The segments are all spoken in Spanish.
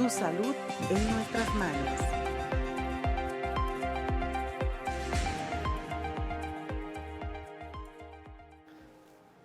Tu salud en nuestras manos.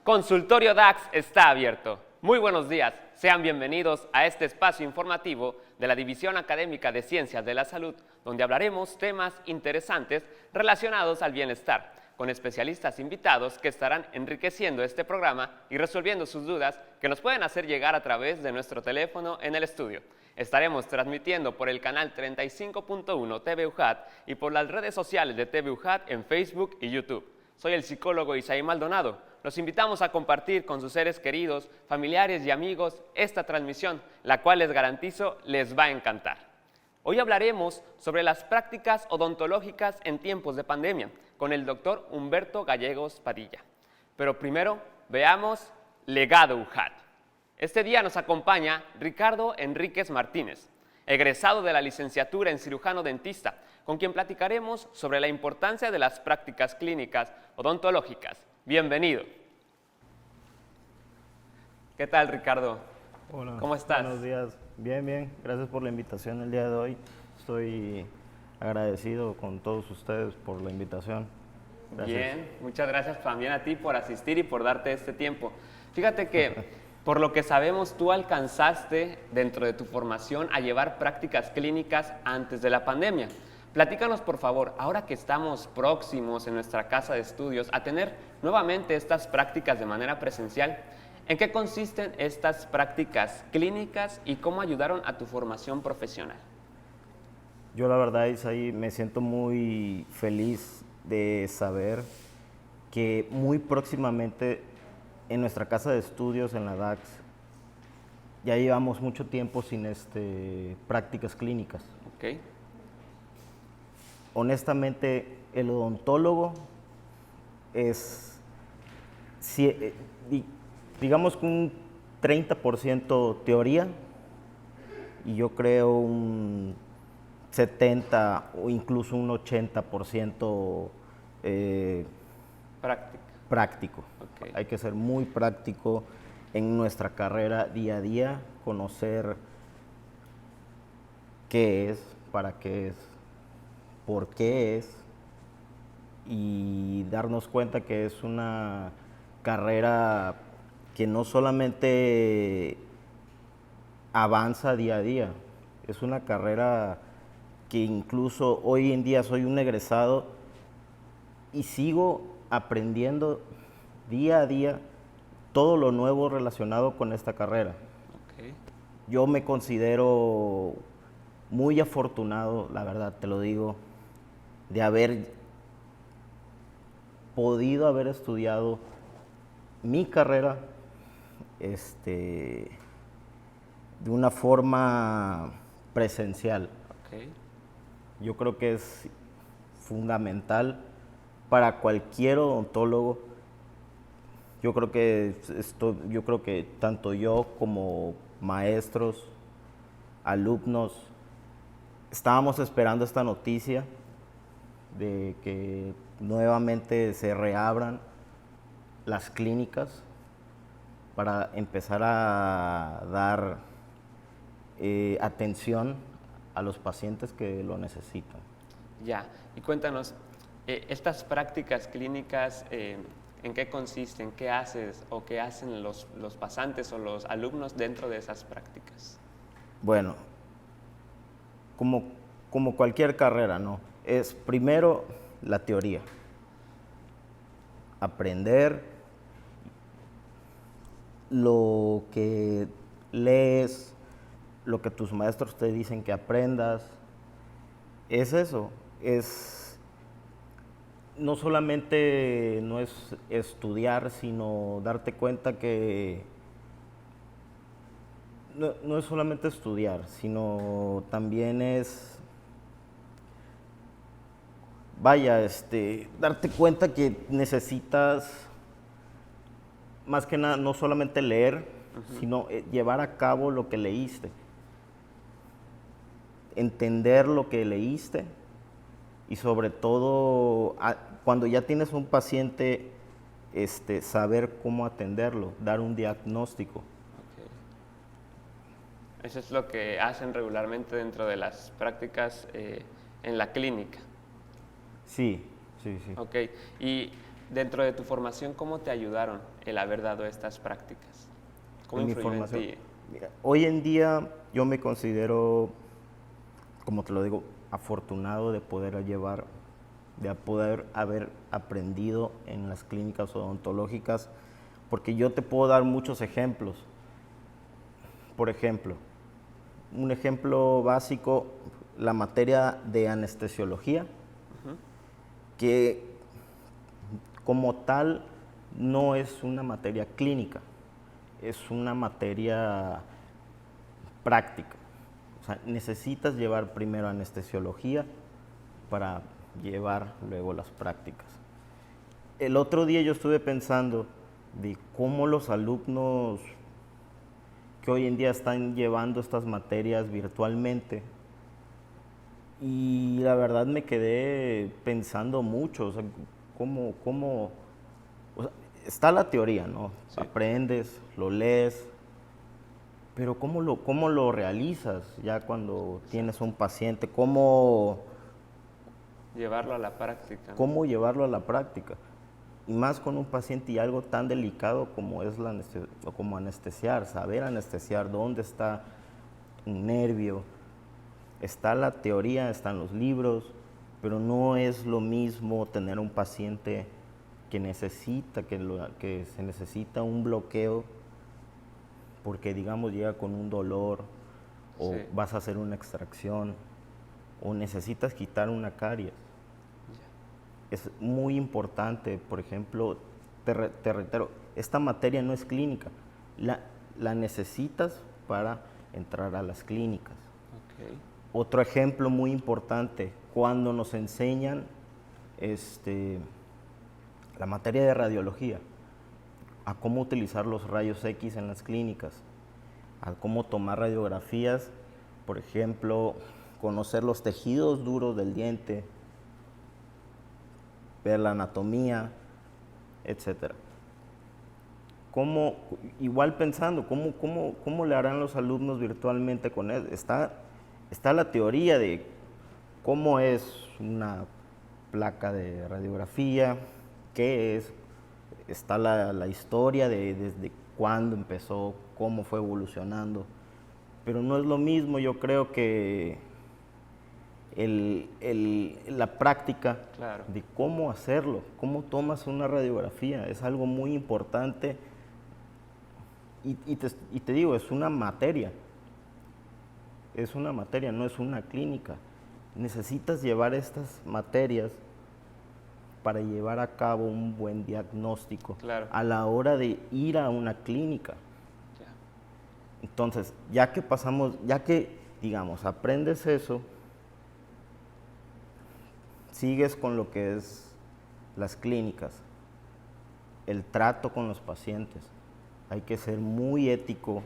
Consultorio DAX está abierto. Muy buenos días, sean bienvenidos a este espacio informativo de la División Académica de Ciencias de la Salud, donde hablaremos temas interesantes relacionados al bienestar, con especialistas invitados que estarán enriqueciendo este programa y resolviendo sus dudas que nos pueden hacer llegar a través de nuestro teléfono en el estudio. Estaremos transmitiendo por el canal 35.1 TV UJAT y por las redes sociales de TV UJAT en Facebook y YouTube. Soy el psicólogo Isaí Maldonado. Los invitamos a compartir con sus seres queridos, familiares y amigos esta transmisión, la cual les garantizo les va a encantar. Hoy hablaremos sobre las prácticas odontológicas en tiempos de pandemia con el doctor Humberto Gallegos Padilla. Pero primero veamos Legado UJAT. Este día nos acompaña Ricardo Enríquez Martínez, egresado de la licenciatura en cirujano dentista, con quien platicaremos sobre la importancia de las prácticas clínicas odontológicas. Bienvenido. ¿Qué tal, Ricardo? Hola. ¿Cómo estás? Buenos días. Bien, bien. Gracias por la invitación el día de hoy. Estoy agradecido con todos ustedes por la invitación. Gracias. Bien, muchas gracias también a ti por asistir y por darte este tiempo. Fíjate que, por lo que sabemos, tú alcanzaste dentro de tu formación a llevar prácticas clínicas antes de la pandemia. Platícanos, por favor, ahora que estamos próximos en nuestra casa de estudios a tener nuevamente estas prácticas de manera presencial, ¿en qué consisten estas prácticas clínicas y cómo ayudaron a tu formación profesional? Yo la verdad, Isaí, me siento muy feliz de saber que muy próximamente en nuestra casa de estudios, en la DAX, ya llevamos mucho tiempo sin prácticas clínicas. Okay. Honestamente, el odontólogo es, digamos que un 30% teoría y yo creo un 70 o incluso un 80% práctico. Okay. Hay que ser muy práctico en nuestra carrera día a día, conocer qué es, para qué es, por qué es y darnos cuenta que es una carrera que no solamente avanza día a día, es una carrera que incluso hoy en día soy un egresado y sigo aprendiendo día a día todo lo nuevo relacionado con esta carrera. Okay. Yo me considero muy afortunado, la verdad te lo digo, de haber podido haber estudiado mi carrera de una forma presencial. Okay. Yo creo que es fundamental para cualquier odontólogo. Yo creo que tanto yo como maestros, alumnos, estábamos esperando esta noticia de que nuevamente se reabran las clínicas para empezar a dar atención a los pacientes que lo necesitan. Ya, y cuéntanos, estas prácticas clínicas, ¿en qué consisten? ¿Qué haces o qué hacen los pasantes o los alumnos dentro de esas prácticas? Bueno, como cualquier carrera, ¿no? Es primero la teoría, aprender lo que lees, lo que tus maestros te dicen que aprendas, es eso, no solamente no es estudiar, sino darte cuenta que no es solamente estudiar, sino también es, darte cuenta que necesitas, más que nada, no solamente leer, sino llevar a cabo lo que leíste. Entender lo que leíste y sobre todo cuando ya tienes un paciente, saber cómo atenderlo, dar un diagnóstico. Okay. Eso es lo que hacen regularmente dentro de las prácticas en la clínica. Sí, sí, sí. Ok, y dentro de tu formación, ¿cómo te ayudaron el haber dado estas prácticas? ¿Cómo En mi influyó en formación, ti? mira, hoy en día yo me considero, como te lo digo, afortunado de poder haber aprendido en las clínicas odontológicas, porque yo te puedo dar muchos ejemplos. Por ejemplo, un ejemplo básico, la materia de anestesiología, que como tal no es una materia clínica, es una materia práctica. O sea, necesitas llevar primero anestesiología para llevar luego las prácticas. El otro día yo estuve pensando de cómo los alumnos que hoy en día están llevando estas materias virtualmente, y la verdad me quedé pensando mucho, o sea, o sea, está la teoría, ¿no? Sí. Aprendes, lo lees, pero cómo lo realizas ya cuando tienes un paciente? Llevarlo a la práctica, ¿no? ¿Cómo llevarlo a la práctica? Y más con un paciente y algo tan delicado como es como anestesiar, saber anestesiar, dónde está un nervio. Está la teoría, están los libros, pero no es lo mismo tener un paciente que que se necesita un bloqueo porque digamos llega con un dolor o Sí. vas a hacer una extracción o necesitas quitar una caries. Es muy importante, por ejemplo, te reitero, esta materia no es clínica, la necesitas para entrar a las clínicas. Ok. Otro ejemplo muy importante, cuando nos enseñan la materia de radiología, a cómo utilizar los rayos X en las clínicas, a cómo tomar radiografías, por ejemplo, conocer los tejidos duros del diente, ver la anatomía, etcétera. Igual pensando, ¿cómo le harán los alumnos virtualmente con él? Está la teoría de cómo es una placa de radiografía, qué es, está la historia de desde cuándo empezó, cómo fue evolucionando, pero no es lo mismo, yo creo que la práctica Claro. de cómo hacerlo, cómo tomas una radiografía, es algo muy importante y te digo, es una materia, no es una clínica. Necesitas llevar estas materias para llevar a cabo un buen diagnóstico Claro. a la hora de ir a una clínica. Ya. Entonces, ya que, digamos, aprendes eso, sigues con lo que es las clínicas, el trato con los pacientes. Hay que ser muy ético,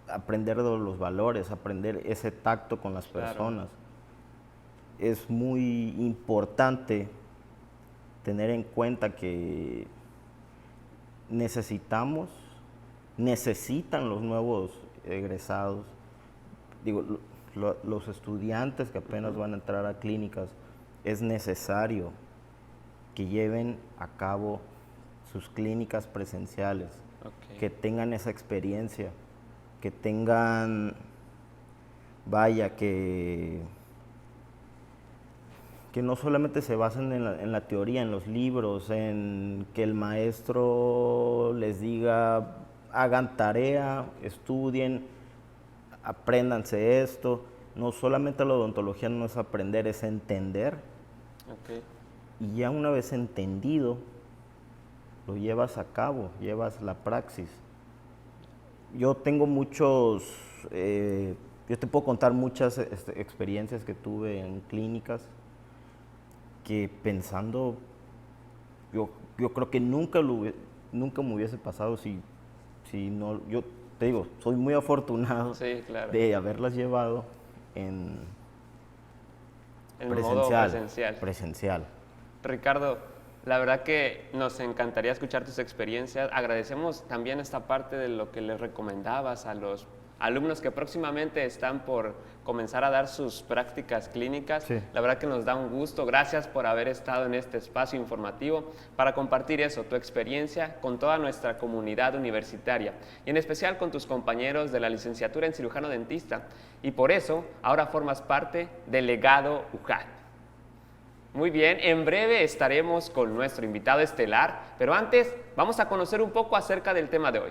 aprender de los valores, aprender ese tacto con las Claro. personas. Es muy importante tener en cuenta que necesitan los nuevos egresados, digo, los estudiantes que apenas van a entrar a clínicas, es necesario que lleven a cabo sus clínicas presenciales, Ok. que tengan esa experiencia, que tengan, vaya, que no solamente se basen en la teoría, en los libros, en que el maestro les diga, hagan tarea, estudien, apréndanse esto. No solamente la odontología no es aprender, es entender. Ok. Y ya una vez entendido, lo llevas a cabo, llevas la praxis. Yo tengo yo te puedo contar muchas experiencias que tuve en clínicas que pensando, yo creo que nunca me hubiese pasado si no, yo te digo, soy muy afortunado Sí, claro. de haberlas llevado en En modo presencial. presencial. Ricardo, La verdad que nos encantaría escuchar tus experiencias. Agradecemos también esta parte de lo que les recomendabas a los alumnos que próximamente están por comenzar a dar sus prácticas clínicas. Sí. La verdad que nos da un gusto. Gracias por haber estado en este espacio informativo para compartir eso, tu experiencia con toda nuestra comunidad universitaria y en especial con tus compañeros de la licenciatura en cirujano dentista. Y por eso ahora formas parte del legado UJAT. Muy bien, en breve estaremos con nuestro invitado estelar, pero antes vamos a conocer un poco acerca del tema de hoy.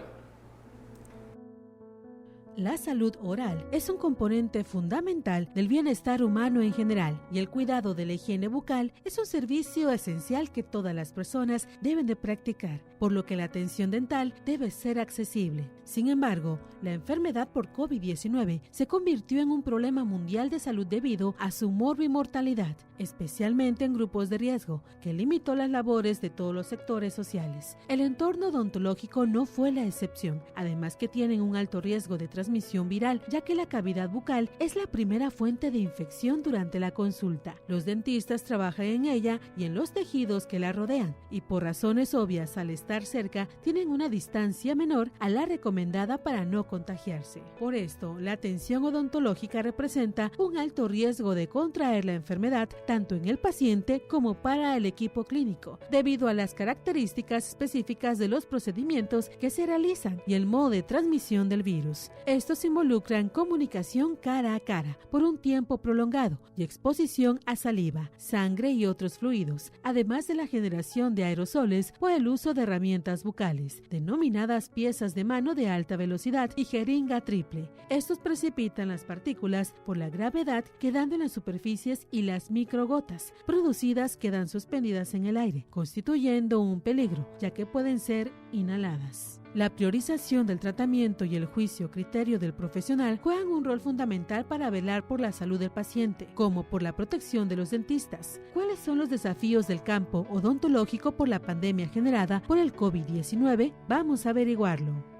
La salud oral es un componente fundamental del bienestar humano en general y el cuidado de la higiene bucal es un servicio esencial que todas las personas deben de practicar, por lo que la atención dental debe ser accesible. Sin embargo, la enfermedad por COVID-19 se convirtió en un problema mundial de salud debido a su morbimortalidad, especialmente en grupos de riesgo, que limitó las labores de todos los sectores sociales. El entorno odontológico no fue la excepción, además que tienen un alto riesgo de transmisión viral, ya que la cavidad bucal es la primera fuente de infección durante la consulta. Los dentistas trabajan en ella y en los tejidos que la rodean, y por razones obvias, al estar cerca, tienen una distancia menor a la recomendada para no contagiarse. Por esto, la atención odontológica representa un alto riesgo de contraer la enfermedad tanto en el paciente como para el equipo clínico, debido a las características específicas de los procedimientos que se realizan y el modo de transmisión del virus. Estos involucran comunicación cara a cara por un tiempo prolongado y exposición a saliva, sangre y otros fluidos, además de la generación de aerosoles por el uso de herramientas bucales, denominadas piezas de mano de alta velocidad y jeringa triple. Estos precipitan las partículas por la gravedad quedando en las superficies y las microgotas producidas quedan suspendidas en el aire, constituyendo un peligro, ya que pueden ser inhaladas. La priorización del tratamiento y el juicio criterio del profesional juegan un rol fundamental para velar por la salud del paciente, como por la protección de los dentistas. ¿Cuáles son los desafíos del campo odontológico por la pandemia generada por el COVID-19? Vamos a averiguarlo.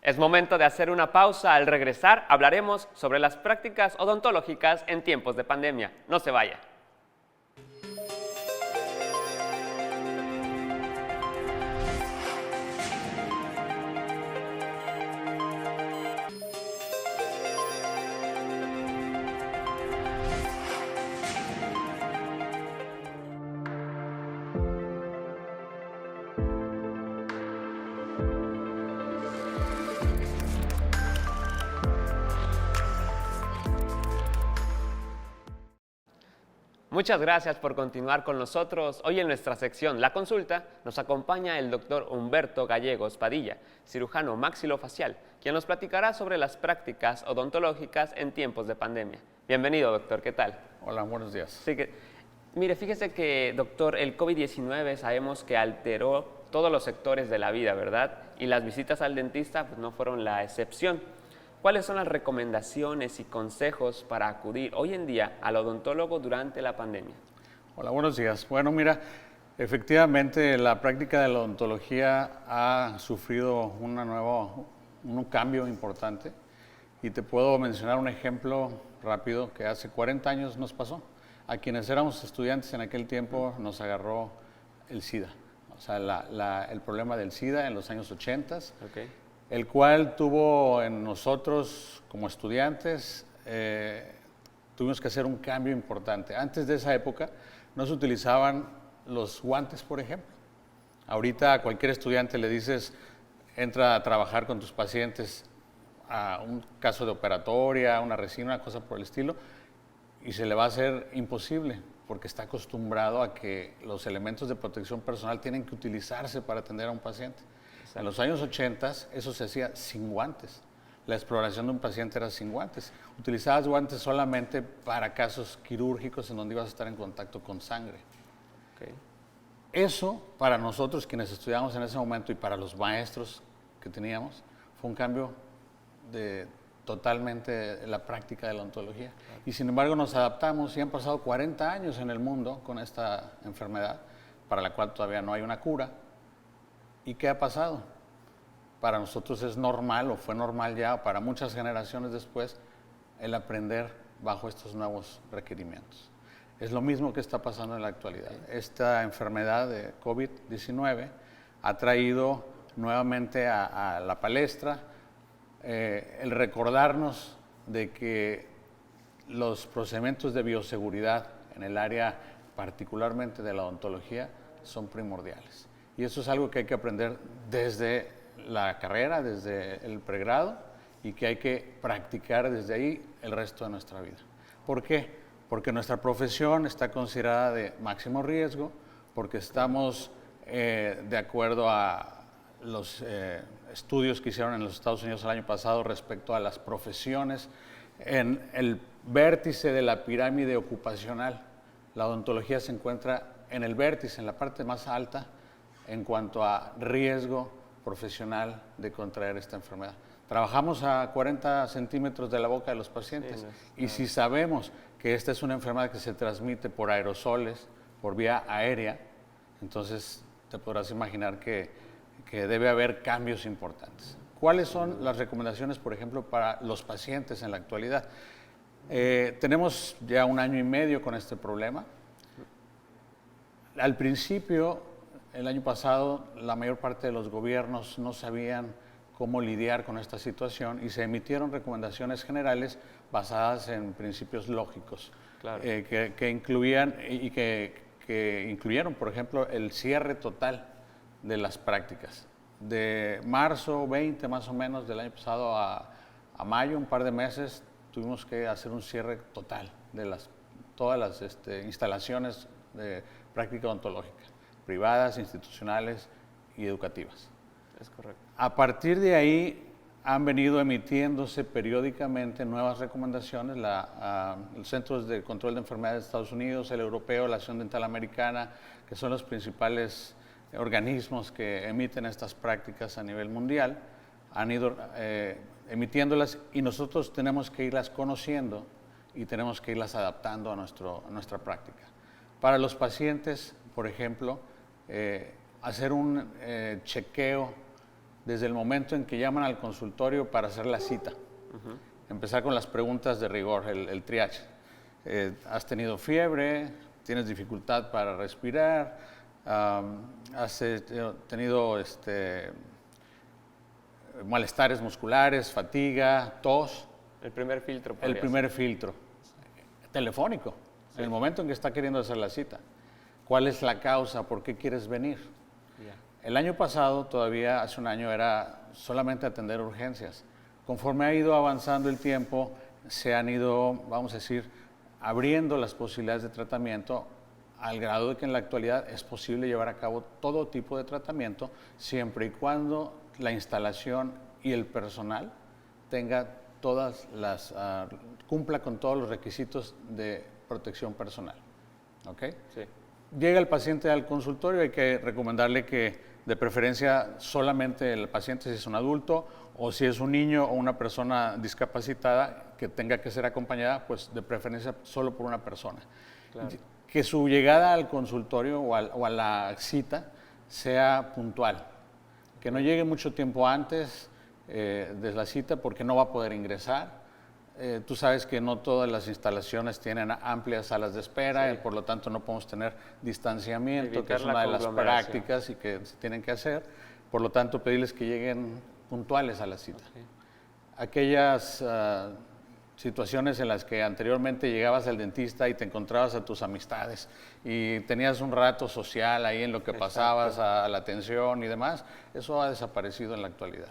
Es momento de hacer una pausa. Al regresar hablaremos sobre las prácticas odontológicas en tiempos de pandemia. No se vaya. Muchas gracias por continuar con nosotros. Hoy en nuestra sección La Consulta nos acompaña el doctor Humberto Gallegos Padilla, cirujano maxilofacial, quien nos platicará sobre las prácticas odontológicas en tiempos de pandemia. Bienvenido, doctor, ¿qué tal? Hola, buenos días. Sí mire, fíjese que, doctor, el COVID-19 sabemos que alteró todos los sectores de la vida, ¿verdad? Y las visitas al dentista pues, no fueron la excepción. ¿Cuáles son las recomendaciones y consejos para acudir hoy en día al odontólogo durante la pandemia? Hola, buenos días. Bueno, mira, efectivamente la práctica de la odontología ha sufrido un cambio importante y te puedo mencionar un ejemplo rápido que hace 40 años nos pasó. A quienes éramos estudiantes en aquel tiempo nos agarró el SIDA, o sea, el problema del SIDA en los años 80. Okay. El cual tuvo en nosotros como estudiantes, tuvimos que hacer un cambio importante. Antes de esa época no se utilizaban los guantes, por ejemplo. Ahorita a cualquier estudiante le dices, entra a trabajar con tus pacientes a un caso de operatoria, una resina, una cosa por el estilo, y se le va a hacer imposible, porque está acostumbrado a que los elementos de protección personal tienen que utilizarse para atender a un paciente. En los años 80 eso se hacía sin guantes. La exploración de un paciente era sin guantes. Utilizabas guantes solamente para casos quirúrgicos en donde ibas a estar en contacto con sangre. Okay. Eso, para nosotros quienes estudiamos en ese momento y para los maestros que teníamos, fue un cambio de totalmente la práctica de la odontología. Y sin embargo nos adaptamos y han pasado 40 años en el mundo con esta enfermedad, para la cual todavía no hay una cura. ¿Y qué ha pasado? Para nosotros es normal, o fue normal ya, para muchas generaciones después, el aprender bajo estos nuevos requerimientos. Es lo mismo que está pasando en la actualidad. Esta enfermedad de COVID-19 ha traído nuevamente a la palestra el recordarnos de que los procedimientos de bioseguridad en el área particularmente de la odontología son primordiales. Y eso es algo que hay que aprender desde la carrera, desde el pregrado, y que hay que practicar desde ahí el resto de nuestra vida. ¿Por qué? Porque nuestra profesión está considerada de máximo riesgo, porque estamos de acuerdo a los estudios que hicieron en los Estados Unidos el año pasado respecto a las profesiones en el vértice de la pirámide ocupacional. La odontología se encuentra en el vértice, en la parte más alta, en cuanto a riesgo profesional de contraer esta enfermedad. Trabajamos a 40 centímetros de la boca de los pacientes y si sabemos que esta es una enfermedad que se transmite por aerosoles, por vía aérea, entonces te podrás imaginar que debe haber cambios importantes. ¿Cuáles son las recomendaciones, por ejemplo, para los pacientes en la actualidad? Tenemos ya 1 año y medio con este problema. Al principio, el año pasado, la mayor parte de los gobiernos no sabían cómo lidiar con esta situación y se emitieron recomendaciones generales basadas en principios lógicos, Claro. que incluían y que incluyeron, por ejemplo, el cierre total de las prácticas. De marzo 20 más o menos del año pasado a mayo, un par de meses, tuvimos que hacer un cierre total de todas las instalaciones de práctica odontológica, privadas, institucionales y educativas. Es correcto. A partir de ahí han venido emitiéndose periódicamente nuevas recomendaciones. Los Centros de Control de Enfermedades de Estados Unidos, el Europeo, la Asociación Dental Americana, que son los principales organismos que emiten estas prácticas a nivel mundial, han ido emitiéndolas y nosotros tenemos que irlas conociendo y tenemos que irlas adaptando a nuestra práctica. Para los pacientes, por ejemplo, hacer un chequeo desde el momento en que llaman al consultorio para hacer la cita. Empezar con las preguntas de rigor, el triage. ¿Has tenido fiebre? ¿Tienes dificultad para respirar? ¿Has tenido malestares musculares, fatiga, tos? El primer filtro. El primer filtro. Telefónico, Sí. en el momento en que está queriendo hacer la cita. ¿Cuál es la causa? ¿Por qué quieres venir? El año pasado, todavía hace 1 año, era solamente atender urgencias. Conforme ha ido avanzando el tiempo, se han ido, vamos a decir, abriendo las posibilidades de tratamiento al grado de que en la actualidad es posible llevar a cabo todo tipo de tratamiento siempre y cuando la instalación y el personal tenga cumpla con todos los requisitos de protección personal. ¿Ok? Sí. Llega el paciente al consultorio, hay que recomendarle que de preferencia solamente el paciente, si es un adulto o si es un niño o una persona discapacitada que tenga que ser acompañada, pues de preferencia solo por una persona. Claro. Que su llegada al consultorio o a la cita sea puntual, que no llegue mucho tiempo antes de la cita porque no va a poder ingresar. Tú sabes que no todas las instalaciones tienen amplias salas de espera, Sí. y por lo tanto no podemos tener distanciamiento, Evitar que es la una de las conglomeración. prácticas y que se tienen que hacer. Por lo tanto, pedirles que lleguen puntuales a la cita. Aquellas situaciones en las que anteriormente llegabas al dentista y te encontrabas a tus amistades y tenías un rato social ahí en lo que pasabas, a la atención y demás, eso ha desaparecido en la actualidad.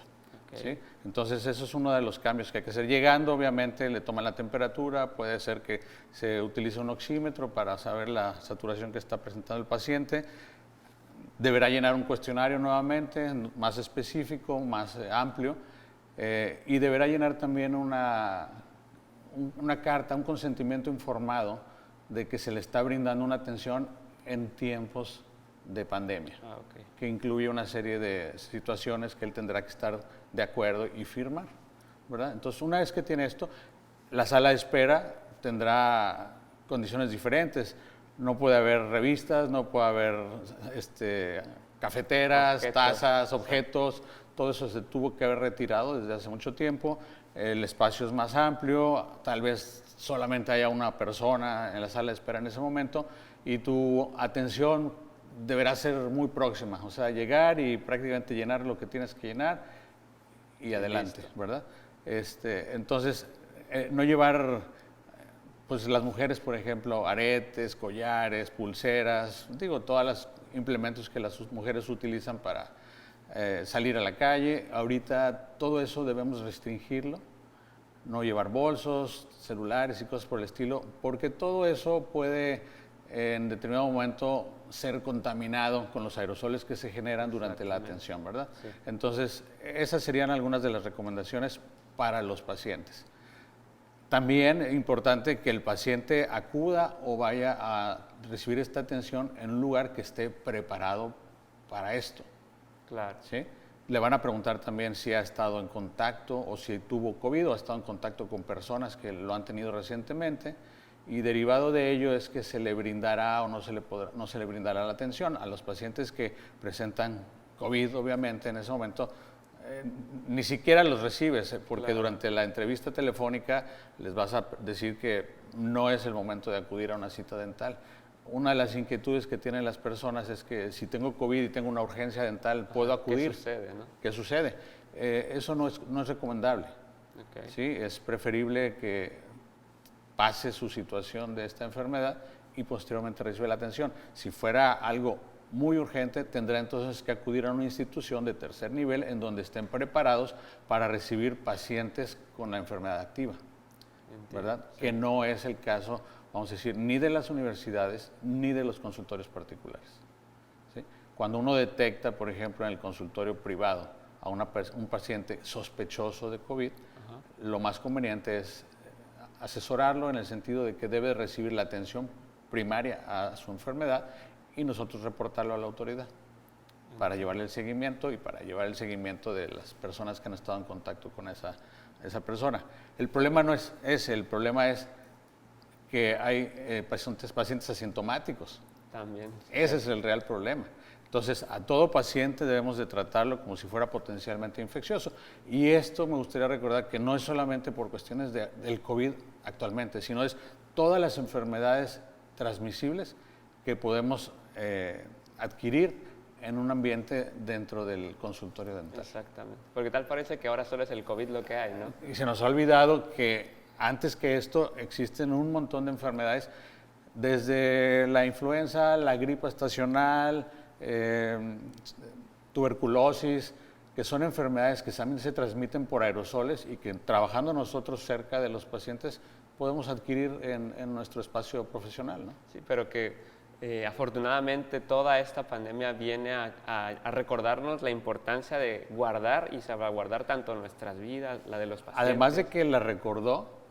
¿Sí? Entonces, eso es uno de los cambios que hay que hacer. Llegando, obviamente, le toman la temperatura, puede ser que se utilice un oxímetro para saber la saturación que está presentando el paciente. Deberá llenar un cuestionario nuevamente, más específico, más amplio, y deberá llenar también una carta, un consentimiento informado de que se le está brindando una atención en tiempos de pandemia, que incluye una serie de situaciones que él tendrá que estar de acuerdo y firmar, ¿verdad? Entonces, una vez que tiene esto, la sala de espera tendrá condiciones diferentes. No puede haber revistas, no puede haber cafeteras, Objetos. tazas, objetos. todo eso se tuvo que haber retirado desde hace mucho tiempo, el espacio es más amplio, tal vez solamente haya una persona en la sala de espera en ese momento y tu atención deberá ser muy próxima, o sea, llegar y prácticamente llenar lo que tienes que llenar y adelante, listo. ¿verdad? Entonces, no llevar, pues las mujeres, por ejemplo, aretes, collares, pulseras, digo, todos los implementos que las mujeres utilizan para salir a la calle. Ahorita todo eso debemos restringirlo, no llevar bolsos, celulares y cosas por el estilo, porque todo eso puede en determinado momento ser contaminado con los aerosoles que se generan durante la atención, ¿verdad? Sí. Entonces, esas serían algunas de las recomendaciones para los pacientes. También es importante que el paciente acuda o vaya a recibir esta atención en un lugar que esté preparado para esto. Claro. ¿Sí? Le van a preguntar también si ha estado en contacto o si tuvo COVID o ha estado en contacto con personas que lo han tenido recientemente y derivado de ello es que se le brindará o no se le brindará la atención a los pacientes que presentan COVID, obviamente en ese momento. Ni siquiera los recibes, porque Claro. durante la entrevista telefónica les vas a decir que no es el momento de acudir a una cita dental. Una de las inquietudes que tienen las personas es que si tengo COVID y tengo una urgencia dental, ¿puedo acudir? ¿Qué sucede, no? ¿Qué sucede? Eso no es recomendable. Ok. ¿Sí? Es preferible que pase su situación de esta enfermedad y posteriormente reciba la atención. Si fuera algo muy urgente, tendrá entonces que acudir a una institución de tercer nivel en donde estén preparados para recibir pacientes con la enfermedad activa, ¿verdad? Sí. Que no es el caso, vamos a decir, ni de las universidades ni de los consultorios particulares. ¿Sí? Cuando uno detecta, por ejemplo, en el consultorio privado a un paciente sospechoso de COVID, lo más conveniente es asesorarlo en el sentido de que debe recibir la atención primaria a su enfermedad y nosotros reportarlo a la autoridad para llevarle el seguimiento y para llevar el seguimiento de las personas que han estado en contacto con esa persona. El problema no es ese, el problema es que hay pacientes asintomáticos. También. Ese es el real problema. Entonces, a todo paciente debemos de tratarlo como si fuera potencialmente infeccioso. Y esto me gustaría recordar que no es solamente por cuestiones del COVID actualmente, sino es todas las enfermedades transmisibles que podemos adquirir en un ambiente dentro del consultorio dental. Exactamente. Porque tal parece que ahora solo es el COVID lo que hay, ¿no? Y se nos ha olvidado que antes que esto existen un montón de enfermedades, desde la influenza, la gripe estacional, tuberculosis, que son enfermedades que también se transmiten por aerosoles y que trabajando nosotros cerca de los pacientes podemos adquirir en nuestro espacio profesional, ¿no? Sí, pero que afortunadamente toda esta pandemia viene a recordarnos la importancia de guardar y salvaguardar tanto nuestras vidas, la de los pacientes. Además de que la recordó,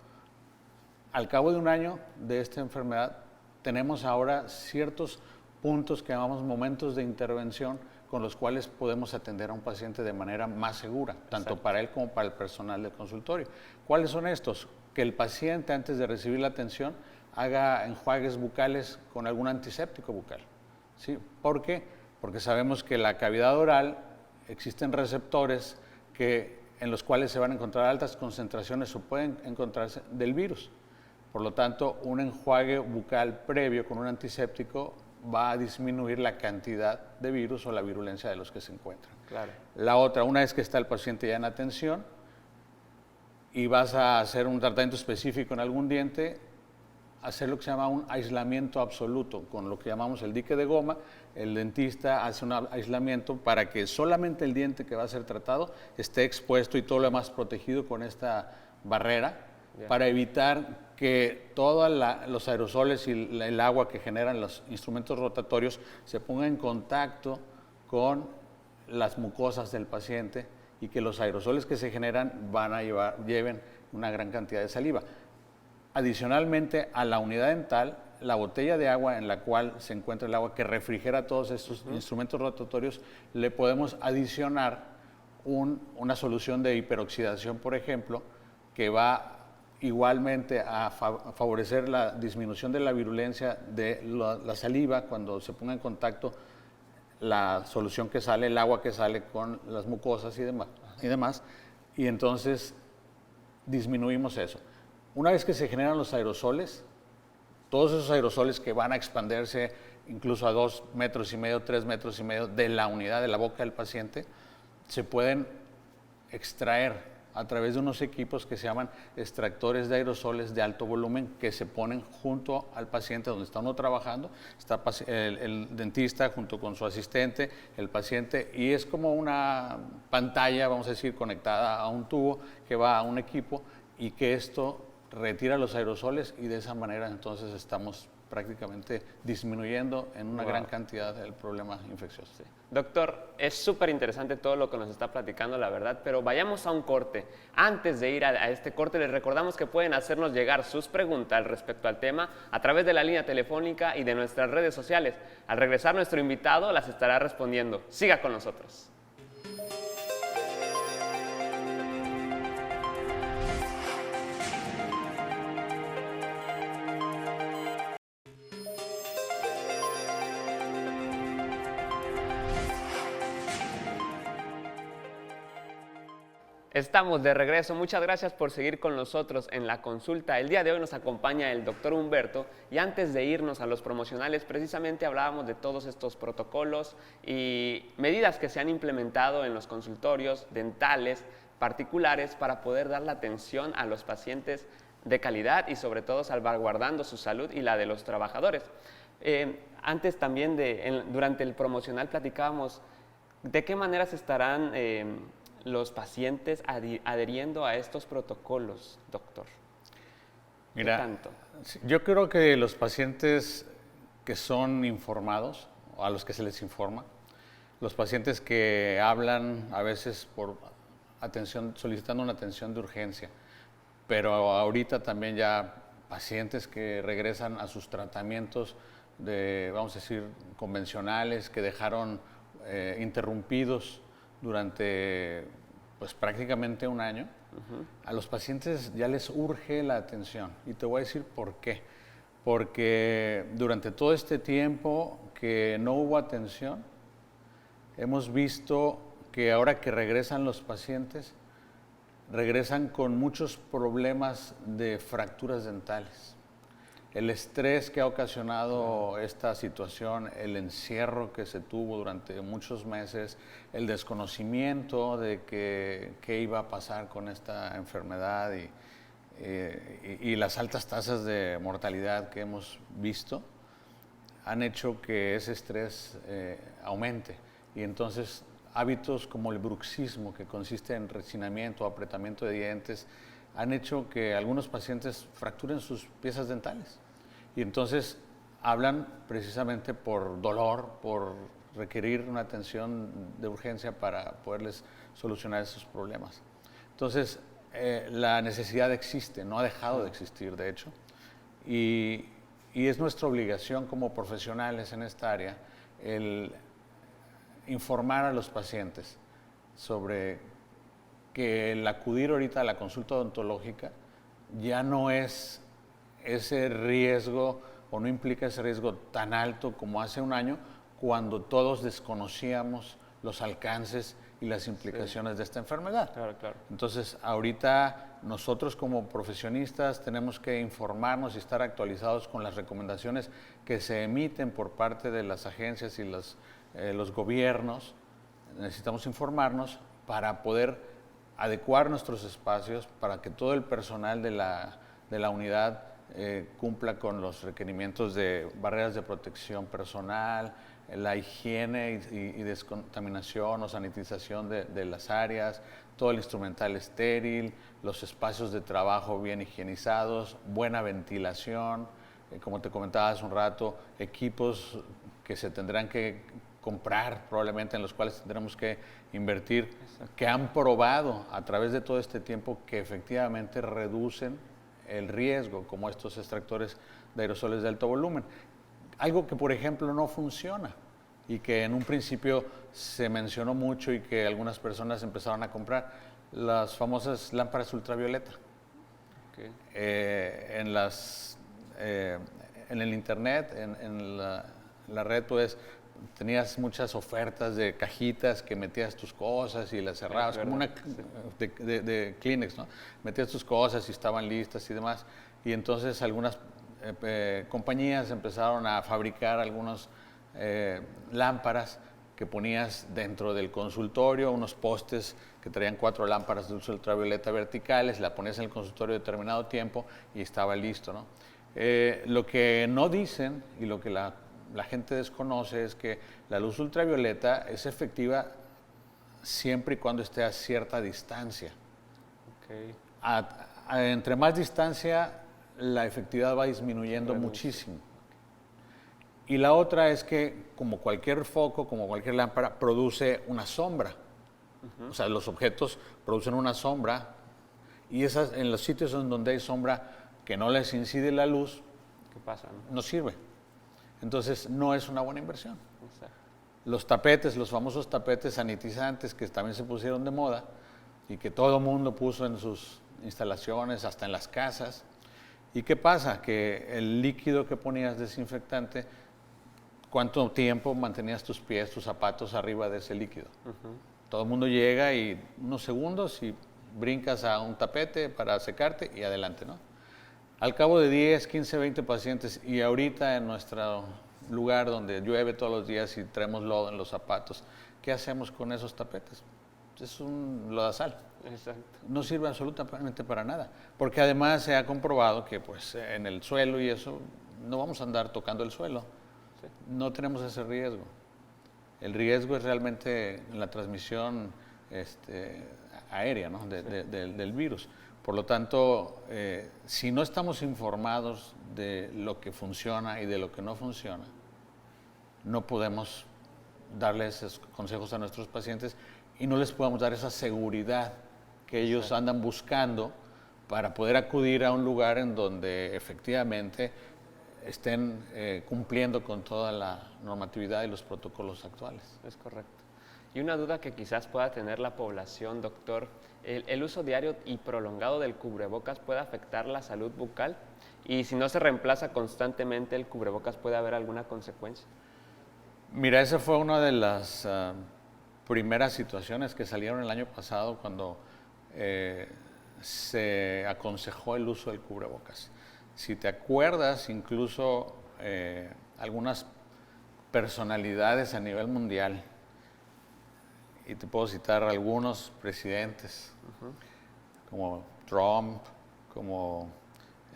al cabo de un año de esta enfermedad, tenemos ahora ciertos puntos que llamamos momentos de intervención con los cuales podemos atender a un paciente de manera más segura, tanto Exacto. para él como para el personal del consultorio. ¿Cuáles son estos? Que el paciente antes de recibir la atención haga enjuagues bucales con algún antiséptico bucal. ¿Sí? ¿Por qué? Porque sabemos que la cavidad oral existen receptores en los cuales se van a encontrar altas concentraciones o pueden encontrarse del virus. Por lo tanto, un enjuague bucal previo con un antiséptico va a disminuir la cantidad de virus o la virulencia de los que se encuentran. Claro. La otra, una vez que está el paciente ya en atención y vas a hacer un tratamiento específico en algún diente, hacer lo que se llama un aislamiento absoluto, con lo que llamamos el dique de goma. El dentista hace un aislamiento para que solamente el diente que va a ser tratado esté expuesto y todo lo demás protegido con esta barrera, para evitar que todos los aerosoles y el agua que generan los instrumentos rotatorios se pongan en contacto con las mucosas del paciente y que los aerosoles que se generan lleven una gran cantidad de saliva. Adicionalmente a la unidad dental, la botella de agua en la cual se encuentra el agua que refrigera todos estos instrumentos rotatorios, le podemos adicionar una solución de hiperoxidación, por ejemplo, que va igualmente a favorecer la disminución de la virulencia de la saliva cuando se ponga en contacto la solución que sale, el agua que sale con las mucosas y demás, y entonces disminuimos eso. Una vez que se generan los aerosoles, todos esos aerosoles que van a expandirse incluso a 2,5 metros, 3,5 metros de la unidad, de la boca del paciente, se pueden extraer a través de unos equipos que se llaman extractores de aerosoles de alto volumen, que se ponen junto al paciente donde está uno trabajando, está el dentista junto con su asistente, el paciente, y es como una pantalla, vamos a decir, conectada a un tubo que va a un equipo y que esto retira los aerosoles, y de esa manera entonces estamos prácticamente disminuyendo en una gran cantidad el problema infeccioso. Sí. Doctor, es súper interesante todo lo que nos está platicando, la verdad, pero vayamos a un corte. Antes de ir a este corte, les recordamos que pueden hacernos llegar sus preguntas respecto al tema a través de la línea telefónica y de nuestras redes sociales. Al regresar, nuestro invitado las estará respondiendo. Siga con nosotros. Estamos de regreso. Muchas gracias por seguir con nosotros en la consulta. El día de hoy nos acompaña el doctor Humberto, y antes de irnos a los promocionales, precisamente hablábamos de todos estos protocolos y medidas que se han implementado en los consultorios dentales particulares para poder dar la atención a los pacientes de calidad y sobre todo salvaguardando su salud y la de los trabajadores. Antes también, durante el promocional, platicábamos de qué manera se estarán los pacientes adheriendo a estos protocolos, doctor. Mira, ¿Qué tanto? yo creo que los pacientes que son informados, o a los que se les informa, los pacientes que hablan a veces por atención, solicitando una atención de urgencia, pero ahorita también ya pacientes que regresan a sus tratamientos vamos a decir, convencionales, que dejaron interrumpidos durante pues prácticamente un año. A los pacientes ya les urge la atención, y te voy a decir por qué. Porque durante todo este tiempo que no hubo atención, hemos visto que ahora que regresan los pacientes, regresan con muchos problemas de fracturas dentales. El estrés que ha ocasionado esta situación, el encierro que se tuvo durante muchos meses, el desconocimiento de qué iba a pasar con esta enfermedad y las altas tasas de mortalidad que hemos visto, han hecho que ese estrés aumente. Y entonces hábitos como el bruxismo, que consiste en resinamiento o apretamiento de dientes, han hecho que algunos pacientes fracturen sus piezas dentales. Y entonces hablan precisamente por dolor, por requerir una atención de urgencia para poderles solucionar esos problemas. Entonces, la necesidad existe, no ha dejado de existir, de hecho, y es nuestra obligación como profesionales en esta área el informar a los pacientes sobre que el acudir ahorita a la consulta odontológica ya no es ese riesgo, o no implica ese riesgo tan alto como hace un año, cuando todos desconocíamos los alcances y las implicaciones de esta enfermedad. Claro, claro. Entonces, ahorita nosotros como profesionistas tenemos que informarnos y estar actualizados con las recomendaciones que se emiten por parte de las agencias y los gobiernos. Necesitamos informarnos para poder adecuar nuestros espacios para que todo el personal de la unidad cumpla con los requerimientos de barreras de protección personal, la higiene y descontaminación o sanitización de las áreas, todo el instrumental estéril, los espacios de trabajo bien higienizados, buena ventilación, como te comentaba hace un rato, equipos que se tendrán que comprar probablemente, en los cuales tendremos que invertir, que han probado a través de todo este tiempo que efectivamente reducen el riesgo, como estos extractores de aerosoles de alto volumen. Algo que, por ejemplo, no funciona y que en un principio se mencionó mucho y que algunas personas empezaron a comprar, las famosas lámparas ultravioleta. Okay. En el internet, en la red, puedes tenías muchas ofertas de cajitas que metías tus cosas y las cerrabas, como una de Kleenex, ¿no? Metías tus cosas y estaban listas y demás. Y entonces algunas compañías empezaron a fabricar algunas lámparas que ponías dentro del consultorio, unos postes que traían 4 lámparas de luz ultravioleta verticales, la ponías en el consultorio determinado tiempo y estaba listo, ¿no? Lo que no dicen y lo que la gente desconoce es que la luz ultravioleta es efectiva siempre y cuando esté a cierta distancia. Okay. Entre más distancia, la efectividad va disminuyendo muchísimo. Y la otra es que, como cualquier foco, como cualquier lámpara, produce una sombra. O sea, los objetos producen una sombra y esas, en los sitios en donde hay sombra que no les incide la luz, ¿Qué pasa? no sirve. Entonces, no es una buena inversión. Exacto. Los tapetes, los famosos tapetes sanitizantes que también se pusieron de moda y que todo el mundo puso en sus instalaciones, hasta en las casas. ¿Y qué pasa? Que el líquido que ponías desinfectante, ¿cuánto tiempo mantenías tus pies, tus zapatos arriba de ese líquido? Todo el mundo llega y unos segundos y brincas a un tapete para secarte y adelante, ¿no? Al cabo de 10, 15, 20 pacientes, y ahorita en nuestro lugar donde llueve todos los días y traemos lodo en los zapatos, ¿qué hacemos con esos tapetes? Es un lodazal. Exacto. No sirve absolutamente para nada, porque además se ha comprobado que pues en el suelo y eso, no vamos a andar tocando el suelo. Sí. No tenemos ese riesgo. El riesgo es realmente la transmisión aérea, ¿no? del virus. Por lo tanto, si no estamos informados de lo que funciona y de lo que no funciona, no podemos darle esos consejos a nuestros pacientes y no les podemos dar esa seguridad que ellos andan buscando para poder acudir a un lugar en donde efectivamente estén cumpliendo con toda la normatividad y los protocolos actuales. Es correcto. Y una duda que quizás pueda tener la población, doctor, ¿el uso diario y prolongado del cubrebocas puede afectar la salud bucal? Y si no se reemplaza constantemente el cubrebocas, ¿puede haber alguna consecuencia? Mira, esa fue una de las primeras situaciones que salieron el año pasado cuando se aconsejó el uso del cubrebocas. Si te acuerdas, incluso algunas personalidades a nivel mundial, y te puedo citar algunos presidentes, como Trump, como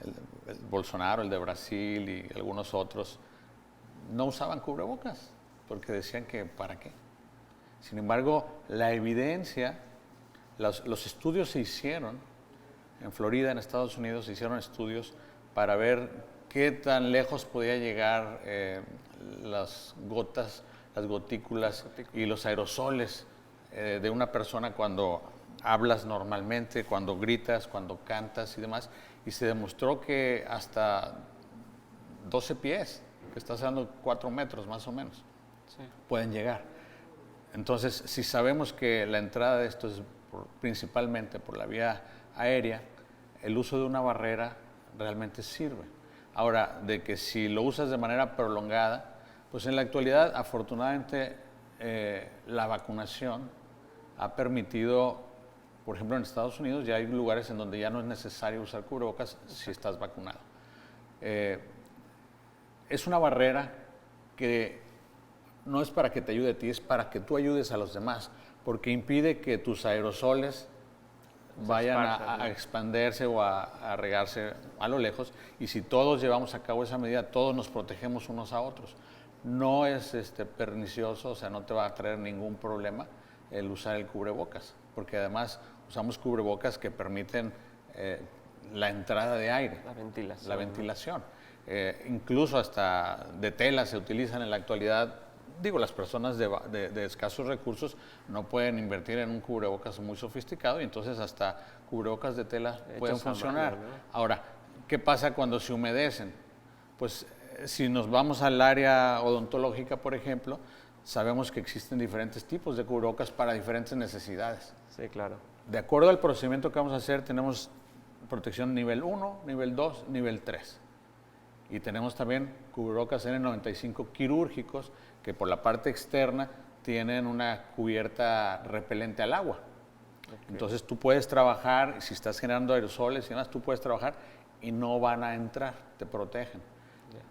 el Bolsonaro, el de Brasil y algunos otros, no usaban cubrebocas porque decían que ¿para qué? Sin embargo, la evidencia, los estudios se hicieron en Florida, en Estados Unidos, se hicieron estudios para ver qué tan lejos podía llegar las gotas, las gotículas y los aerosoles de una persona cuando hablas normalmente, cuando gritas, cuando cantas y demás. Y se demostró que hasta 12 pies, que estás dando 4 metros más o menos, pueden llegar. Entonces, si sabemos que la entrada de esto es principalmente por la vía aérea, el uso de una barrera realmente sirve. Ahora, de que si lo usas de manera prolongada, pues en la actualidad, afortunadamente, la vacunación ha permitido, por ejemplo, en Estados Unidos ya hay lugares en donde ya no es necesario usar cubrebocas si estás vacunado. Es una barrera que no es para que te ayude a ti, es para que tú ayudes a los demás, porque impide que tus aerosoles vayan a expandirse o a regarse a lo lejos, y si todos llevamos a cabo esa medida, todos nos protegemos unos a otros. No es pernicioso, o sea, no te va a traer ningún problema el usar el cubrebocas, porque además usamos cubrebocas que permiten la entrada de aire, la ventilación. Incluso hasta de tela se utilizan en la actualidad. Digo, las personas de escasos recursos no pueden invertir en un cubrebocas muy sofisticado y entonces hasta cubrebocas de tela pueden funcionar. Ahora, ¿qué pasa cuando se humedecen? Pues si nos vamos al área odontológica, por ejemplo, sabemos que existen diferentes tipos de cubrebocas para diferentes necesidades. Sí, claro. De acuerdo al procedimiento que vamos a hacer, tenemos protección nivel 1, nivel 2, nivel 3. Y tenemos también cubrebocas N95 quirúrgicos que por la parte externa tienen una cubierta repelente al agua. Entonces tú puedes trabajar, si estás generando aerosoles y demás, tú puedes trabajar y no van a entrar, te protegen.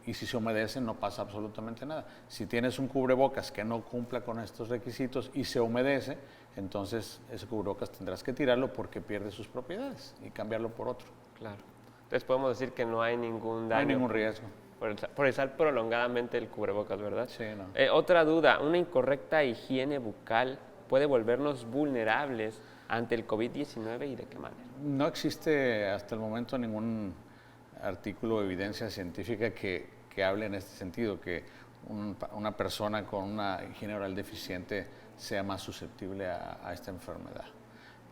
Y si se humedecen no pasa absolutamente nada. Si tienes un cubrebocas que no cumpla con estos requisitos y se humedece, entonces ese cubrebocas tendrás que tirarlo porque pierde sus propiedades y cambiarlo por otro. Claro. Entonces podemos decir que no hay ningún daño. No hay ningún riesgo. Por usar prolongadamente el cubrebocas, ¿verdad? Sí, no. Otra duda, ¿una incorrecta higiene bucal puede volvernos vulnerables ante el COVID-19 y de qué manera? No existe hasta el momento ningún artículo o evidencia científica que hable en este sentido, que una persona con una higiene oral deficiente sea más susceptible a esta enfermedad.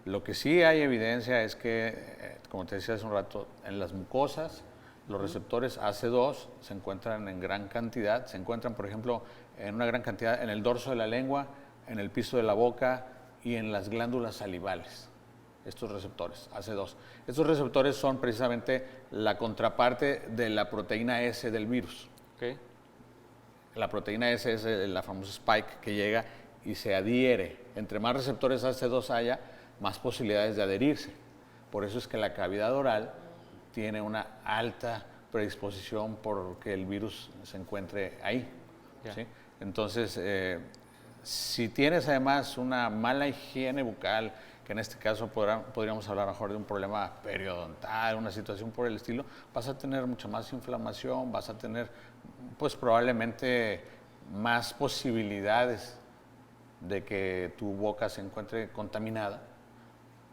Lo que sí hay evidencia es que, como te decía hace un rato, en las mucosas los receptores AC2 se encuentran en gran cantidad, se encuentran, por ejemplo, en una gran cantidad en el dorso de la lengua, en el piso de la boca y en las glándulas salivales. Estos receptores, AC2. Estos receptores son precisamente la contraparte de la proteína S del virus. Okay. La proteína S es la famosa spike que llega y se adhiere. Entre más receptores AC2 haya, más posibilidades de adherirse. Por eso es que la cavidad oral tiene una alta predisposición porque el virus se encuentre ahí. Yeah. ¿Sí? Entonces, si tienes además una mala higiene bucal, que en este caso podríamos hablar mejor de un problema periodontal, una situación por el estilo, vas a tener mucha más inflamación, vas a tener pues probablemente más posibilidades de que tu boca se encuentre contaminada,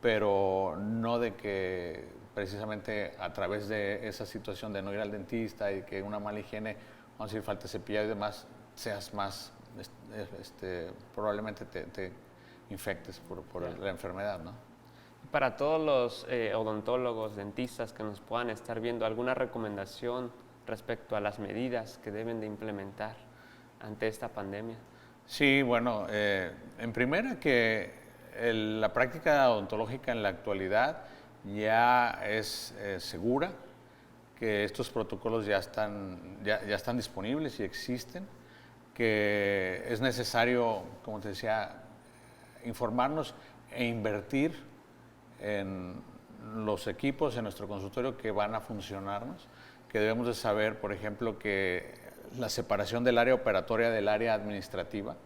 pero no de que precisamente a través de esa situación de no ir al dentista y que una mala higiene, vamos a decir, falta de cepillado y demás, seas más, probablemente te infectes por la enfermedad, ¿no? Para todos los odontólogos, dentistas que nos puedan estar viendo, ¿alguna recomendación respecto a las medidas que deben de implementar ante esta pandemia? Sí, bueno, en primera que la práctica odontológica en la actualidad ya es segura, que estos protocolos ya están disponibles y existen, que es necesario, como te decía, informarnos e invertir en los equipos en nuestro consultorio que van a funcionarnos, que debemos de saber, por ejemplo, que la separación del área operatoria del área administrativa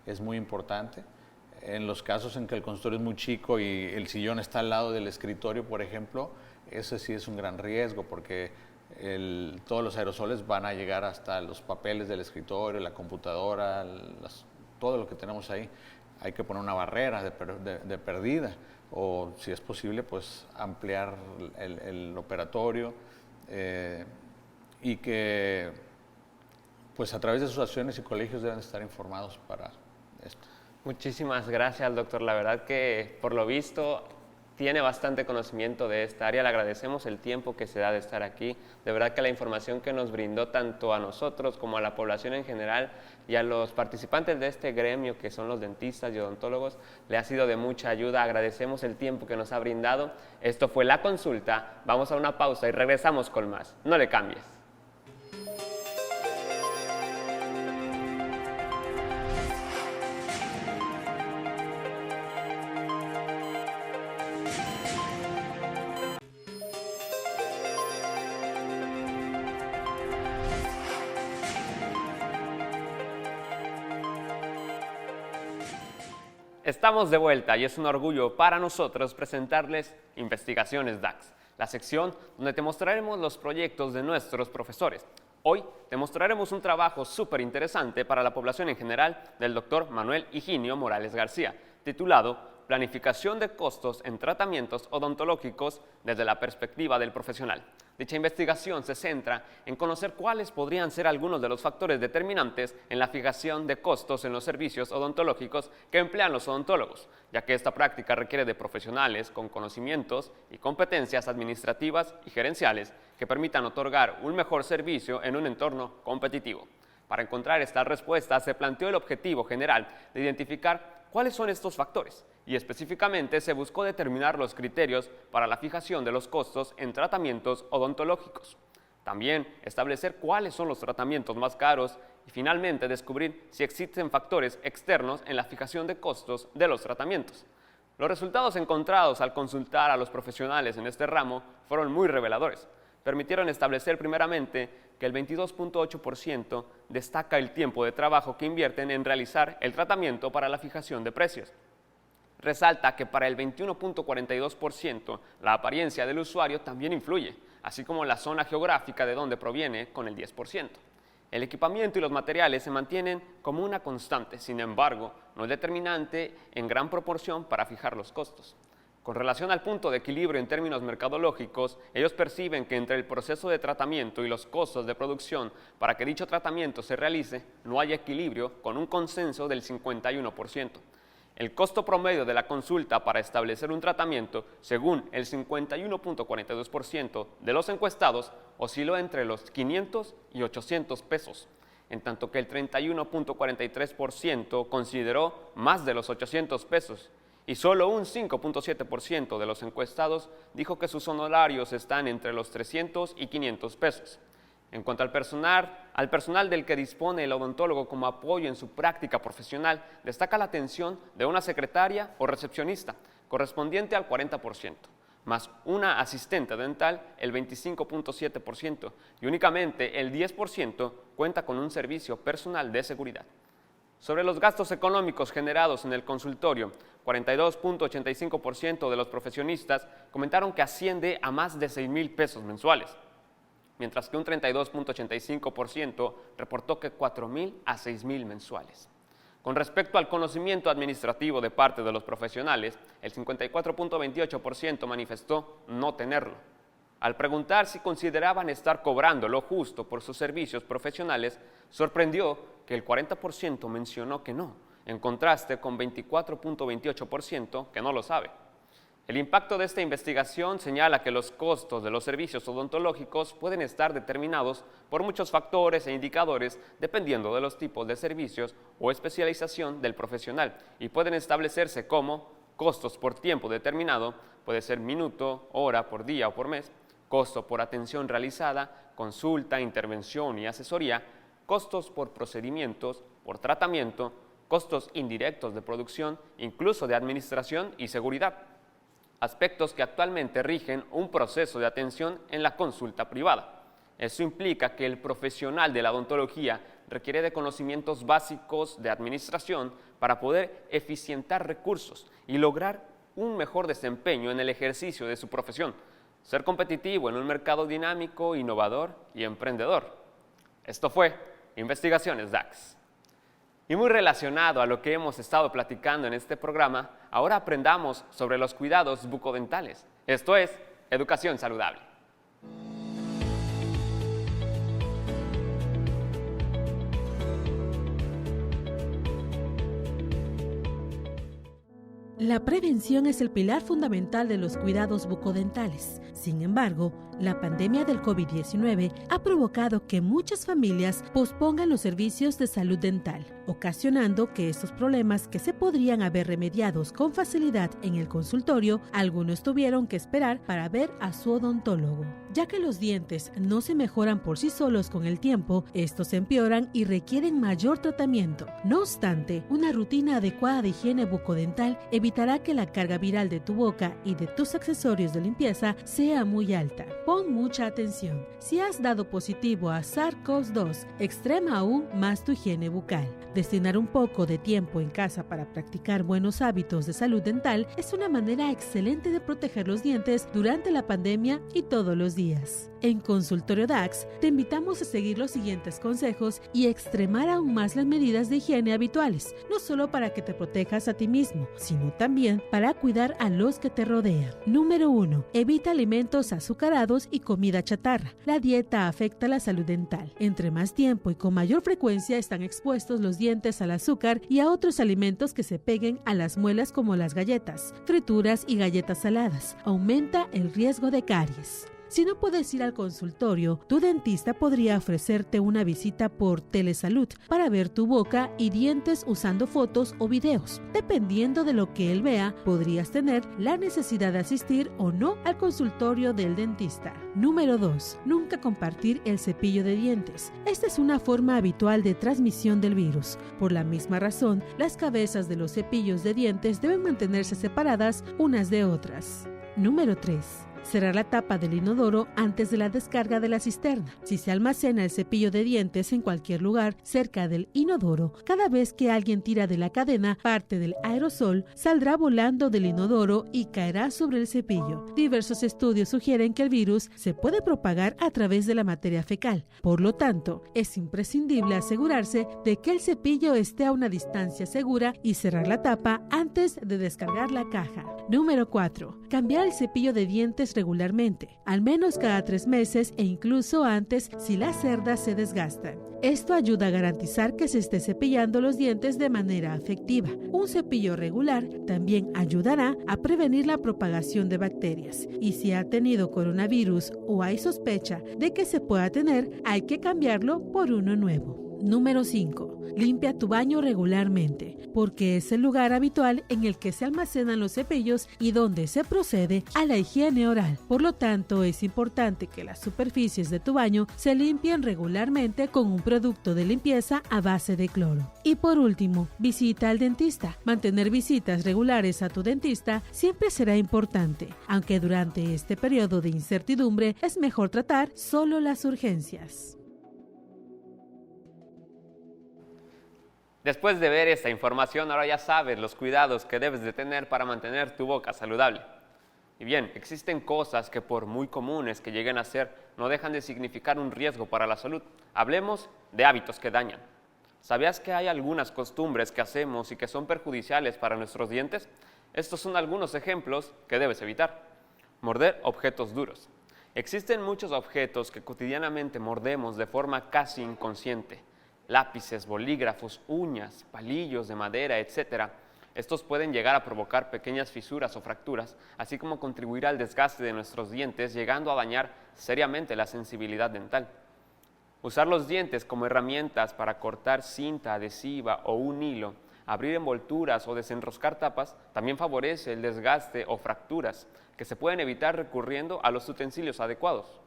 es muy importante. En los casos en que el consultorio es muy chico y el sillón está al lado del escritorio, por ejemplo, ese sí es un gran riesgo porque todos los aerosoles van a llegar hasta los papeles del escritorio, la computadora, todo lo que tenemos ahí. Hay que poner una barrera de perdida o, si es posible, pues ampliar el operatorio y que pues a través de sus asociaciones y colegios deben estar informados para esto. Muchísimas gracias, doctor. La verdad que, por lo visto, tiene bastante conocimiento de esta área. Le agradecemos el tiempo que se da de estar aquí. De verdad que la información que nos brindó tanto a nosotros como a la población en general y a los participantes de este gremio, que son los dentistas y odontólogos, le ha sido de mucha ayuda. Agradecemos el tiempo que nos ha brindado. Esto fue La Consulta. Vamos a una pausa y regresamos con más. No le cambies. Estamos de vuelta y es un orgullo para nosotros presentarles Investigaciones DAX, la sección donde te mostraremos los proyectos de nuestros profesores. Hoy te mostraremos un trabajo súper interesante para la población en general del doctor Manuel Higinio Morales García, titulado Planificación de costos en tratamientos odontológicos desde la perspectiva del profesional. Dicha investigación se centra en conocer cuáles podrían ser algunos de los factores determinantes en la fijación de costos en los servicios odontológicos que emplean los odontólogos, ya que esta práctica requiere de profesionales con conocimientos y competencias administrativas y gerenciales que permitan otorgar un mejor servicio en un entorno competitivo. Para encontrar estas respuestas se planteó el objetivo general de identificar cuáles son estos factores y específicamente se buscó determinar los criterios para la fijación de los costos en tratamientos odontológicos. También establecer cuáles son los tratamientos más caros y finalmente descubrir si existen factores externos en la fijación de costos de los tratamientos. Los resultados encontrados al consultar a los profesionales en este ramo fueron muy reveladores. Permitieron establecer primeramente que el 22.8% destaca el tiempo de trabajo que invierten en realizar el tratamiento para la fijación de precios. Resalta que para el 21.42% la apariencia del usuario también influye, así como la zona geográfica de donde proviene con el 10%. El equipamiento y los materiales se mantienen como una constante, sin embargo, no es determinante en gran proporción para fijar los costos. Con relación al punto de equilibrio en términos mercadológicos, ellos perciben que entre el proceso de tratamiento y los costos de producción para que dicho tratamiento se realice, no hay equilibrio con un consenso del 51%. El costo promedio de la consulta para establecer un tratamiento, según el 51.42% de los encuestados, osciló entre los 500 y 800 pesos, en tanto que el 31.43% consideró más de los 800 pesos y solo un 5.7% de los encuestados dijo que sus honorarios están entre los 300 y 500 pesos. En cuanto al personal del que dispone el odontólogo como apoyo en su práctica profesional, destaca la atención de una secretaria o recepcionista, correspondiente al 40%, más una asistente dental, el 25.7%, y únicamente el 10% cuenta con un servicio personal de seguridad. Sobre los gastos económicos generados en el consultorio, 42.85% de los profesionistas comentaron que asciende a más de 6,000 pesos mensuales, mientras que un 32.85% reportó que 4,000 a 6,000 mensuales. Con respecto al conocimiento administrativo de parte de los profesionales, el 54.28% manifestó no tenerlo. Al preguntar si consideraban estar cobrando lo justo por sus servicios profesionales, sorprendió que el 40% mencionó que no, en contraste con 24.28% que no lo sabe. El impacto de esta investigación señala que los costos de los servicios odontológicos pueden estar determinados por muchos factores e indicadores dependiendo de los tipos de servicios o especialización del profesional y pueden establecerse como costos por tiempo determinado, puede ser minuto, hora, por día o por mes, costo por atención realizada, consulta, intervención y asesoría, costos por procedimientos, por tratamiento, costos indirectos de producción, incluso de administración y seguridad. Aspectos que actualmente rigen un proceso de atención en la consulta privada. Eso implica que el profesional de la odontología requiere de conocimientos básicos de administración para poder eficientar recursos y lograr un mejor desempeño en el ejercicio de su profesión, ser competitivo en un mercado dinámico, innovador y emprendedor. Esto fue Investigaciones DAX. Y muy relacionado a lo que hemos estado platicando en este programa, ahora aprendamos sobre los cuidados bucodentales. Esto es Educación Saludable. La prevención es el pilar fundamental de los cuidados bucodentales. Sin embargo, la pandemia del COVID-19 ha provocado que muchas familias pospongan los servicios de salud dental, ocasionando que estos problemas que se podrían haber remediados con facilidad en el consultorio, algunos tuvieron que esperar para ver a su odontólogo. Ya que los dientes no se mejoran por sí solos con el tiempo, estos empeoran y requieren mayor tratamiento. No obstante, una rutina adecuada de higiene bucodental evitará que la carga viral de tu boca y de tus accesorios de limpieza sea muy alta. Pon mucha atención. Si has dado positivo a SARS-CoV-2, extrema aún más tu higiene bucal. Destinar un poco de tiempo en casa para practicar buenos hábitos de salud dental es una manera excelente de proteger los dientes durante la pandemia y todos los días. En Consultorio DAX te invitamos a seguir los siguientes consejos y extremar aún más las medidas de higiene habituales, no solo para que te protejas a ti mismo, sino también para cuidar a los que te rodean. Número 1. Evita alimentos azucarados y comida chatarra. La dieta afecta la salud dental. Entre más tiempo y con mayor frecuencia están expuestos los dientes al azúcar y a otros alimentos que se peguen a las muelas como las galletas, frituras y galletas saladas. Aumenta el riesgo de caries. Si no puedes ir al consultorio, tu dentista podría ofrecerte una visita por telesalud para ver tu boca y dientes usando fotos o videos. Dependiendo de lo que él vea, podrías tener la necesidad de asistir o no al consultorio del dentista. Número 2. Nunca compartir el cepillo de dientes. Esta es una forma habitual de transmisión del virus. Por la misma razón, las cabezas de los cepillos de dientes deben mantenerse separadas unas de otras. Número 3. Cerrar la tapa del inodoro antes de la descarga de la cisterna. Si se almacena el cepillo de dientes en cualquier lugar cerca del inodoro, cada vez que alguien tira de la cadena, parte del aerosol saldrá volando del inodoro y caerá sobre el cepillo. Diversos estudios sugieren que el virus se puede propagar a través de la materia fecal. Por lo tanto, es imprescindible asegurarse de que el cepillo esté a una distancia segura y cerrar la tapa antes de descargar la caja. Número 4. Cambiar el cepillo de dientes regularmente, al menos cada 3 meses e incluso antes si las cerdas se desgastan. Esto ayuda a garantizar que se esté cepillando los dientes de manera efectiva. Un cepillo regular también ayudará a prevenir la propagación de bacterias. Y si ha tenido coronavirus o hay sospecha de que se pueda tener, hay que cambiarlo por uno nuevo. Número 5. Limpia tu baño regularmente, porque es el lugar habitual en el que se almacenan los cepillos y donde se procede a la higiene oral. Por lo tanto, es importante que las superficies de tu baño se limpien regularmente con un producto de limpieza a base de cloro. Y por último, visita al dentista. Mantener visitas regulares a tu dentista siempre será importante, aunque durante este periodo de incertidumbre es mejor tratar solo las urgencias. Después de ver esta información, ahora ya sabes los cuidados que debes de tener para mantener tu boca saludable. Y bien, existen cosas que por muy comunes que lleguen a ser, no dejan de significar un riesgo para la salud. Hablemos de hábitos que dañan. ¿Sabías que hay algunas costumbres que hacemos y que son perjudiciales para nuestros dientes? Estos son algunos ejemplos que debes evitar. Morder objetos duros. Existen muchos objetos que cotidianamente mordemos de forma casi inconsciente. Lápices, bolígrafos, uñas, palillos de madera, etc. Estos pueden llegar a provocar pequeñas fisuras o fracturas, así como contribuir al desgaste de nuestros dientes, llegando a dañar seriamente la sensibilidad dental. Usar los dientes como herramientas para cortar cinta adhesiva o un hilo, abrir envolturas o desenroscar tapas, también favorece el desgaste o fracturas, que se pueden evitar recurriendo a los utensilios adecuados.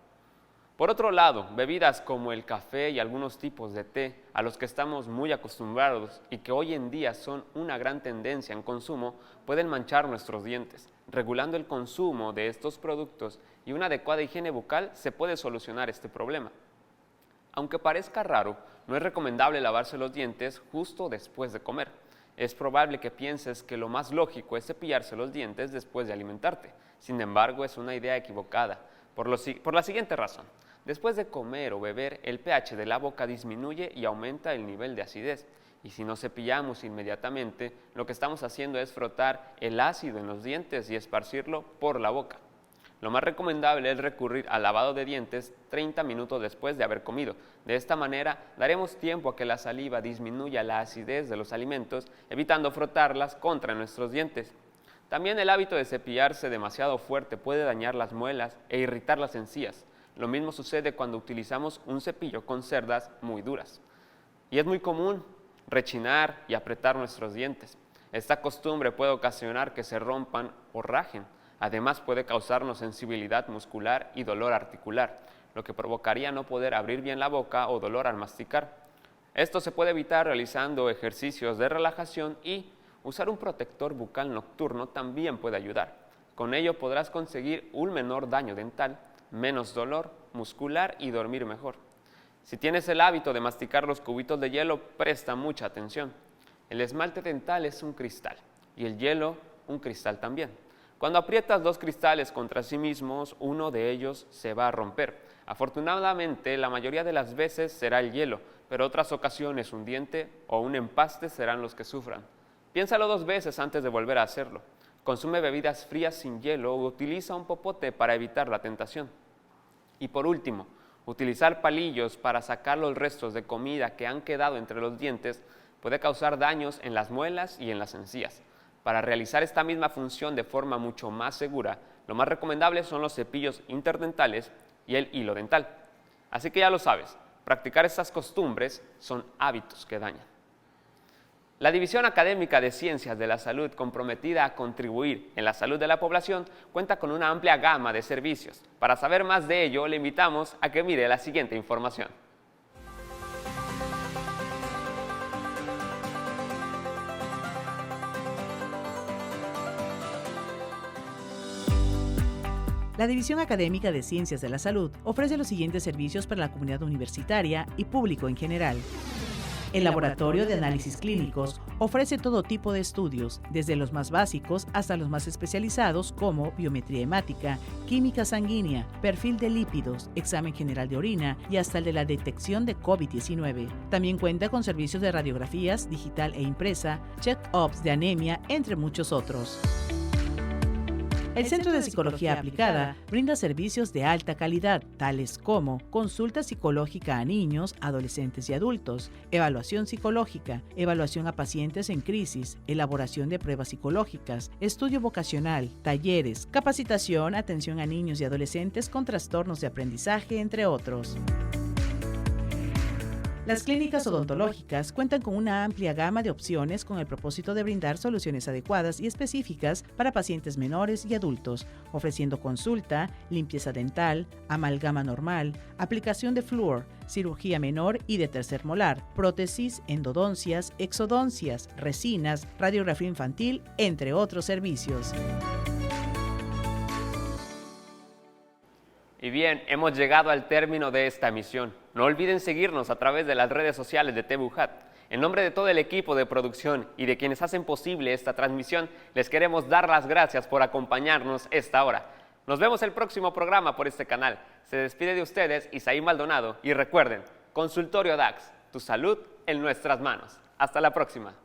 Por otro lado, bebidas como el café y algunos tipos de té, a los que estamos muy acostumbrados y que hoy en día son una gran tendencia en consumo, pueden manchar nuestros dientes. Regulando el consumo de estos productos y una adecuada higiene bucal se puede solucionar este problema. Aunque parezca raro, no es recomendable lavarse los dientes justo después de comer. Es probable que pienses que lo más lógico es cepillarse los dientes después de alimentarte. Sin embargo, es una idea equivocada, por la siguiente razón. Después de comer o beber, el pH de la boca disminuye y aumenta el nivel de acidez. Y si no cepillamos inmediatamente, lo que estamos haciendo es frotar el ácido en los dientes y esparcirlo por la boca. Lo más recomendable es recurrir al lavado de dientes 30 minutos después de haber comido. De esta manera, daremos tiempo a que la saliva disminuya la acidez de los alimentos, evitando frotarlas contra nuestros dientes. También el hábito de cepillarse demasiado fuerte puede dañar las muelas e irritar las encías. Lo mismo sucede cuando utilizamos un cepillo con cerdas muy duras. Y es muy común rechinar y apretar nuestros dientes. Esta costumbre puede ocasionar que se rompan o rajen. Además, puede causarnos sensibilidad muscular y dolor articular, lo que provocaría no poder abrir bien la boca o dolor al masticar. Esto se puede evitar realizando ejercicios de relajación y usar un protector bucal nocturno también puede ayudar. Con ello podrás conseguir un menor daño dental, menos dolor muscular y dormir mejor. Si tienes el hábito de masticar los cubitos de hielo, presta mucha atención. El esmalte dental es un cristal y el hielo un cristal también. Cuando aprietas dos cristales contra sí mismos, uno de ellos se va a romper. Afortunadamente, la mayoría de las veces será el hielo, pero otras ocasiones un diente o un empaste serán los que sufran. Piénsalo 2 veces antes de volver a hacerlo. Consume bebidas frías sin hielo o utiliza un popote para evitar la tentación. Y por último, utilizar palillos para sacar los restos de comida que han quedado entre los dientes puede causar daños en las muelas y en las encías. Para realizar esta misma función de forma mucho más segura, lo más recomendable son los cepillos interdentales y el hilo dental. Así que ya lo sabes, practicar estas costumbres son hábitos que dañan. La División Académica de Ciencias de la Salud, comprometida a contribuir en la salud de la población, cuenta con una amplia gama de servicios. Para saber más de ello, le invitamos a que mire la siguiente información. La División Académica de Ciencias de la Salud ofrece los siguientes servicios para la comunidad universitaria y público en general. El Laboratorio de Análisis Clínicos ofrece todo tipo de estudios, desde los más básicos hasta los más especializados como biometría hemática, química sanguínea, perfil de lípidos, examen general de orina y hasta el de la detección de COVID-19. También cuenta con servicios de radiografías digital e impresa, check-ups de anemia, entre muchos otros. El Centro de Psicología Aplicada brinda servicios de alta calidad, tales como consulta psicológica a niños, adolescentes y adultos, evaluación psicológica, evaluación a pacientes en crisis, elaboración de pruebas psicológicas, estudio vocacional, talleres, capacitación, atención a niños y adolescentes con trastornos de aprendizaje, entre otros. Las clínicas odontológicas cuentan con una amplia gama de opciones con el propósito de brindar soluciones adecuadas y específicas para pacientes menores y adultos, ofreciendo consulta, limpieza dental, amalgama normal, aplicación de flúor, cirugía menor y de tercer molar, prótesis, endodoncias, exodoncias, resinas, radiografía infantil, entre otros servicios. Y bien, hemos llegado al término de esta emisión. No olviden seguirnos a través de las redes sociales de TV UJAT. En nombre de todo el equipo de producción y de quienes hacen posible esta transmisión, les queremos dar las gracias por acompañarnos esta hora. Nos vemos el próximo programa por este canal. Se despide de ustedes Isaí Maldonado y recuerden, Consultorio DAX, tu salud en nuestras manos. Hasta la próxima.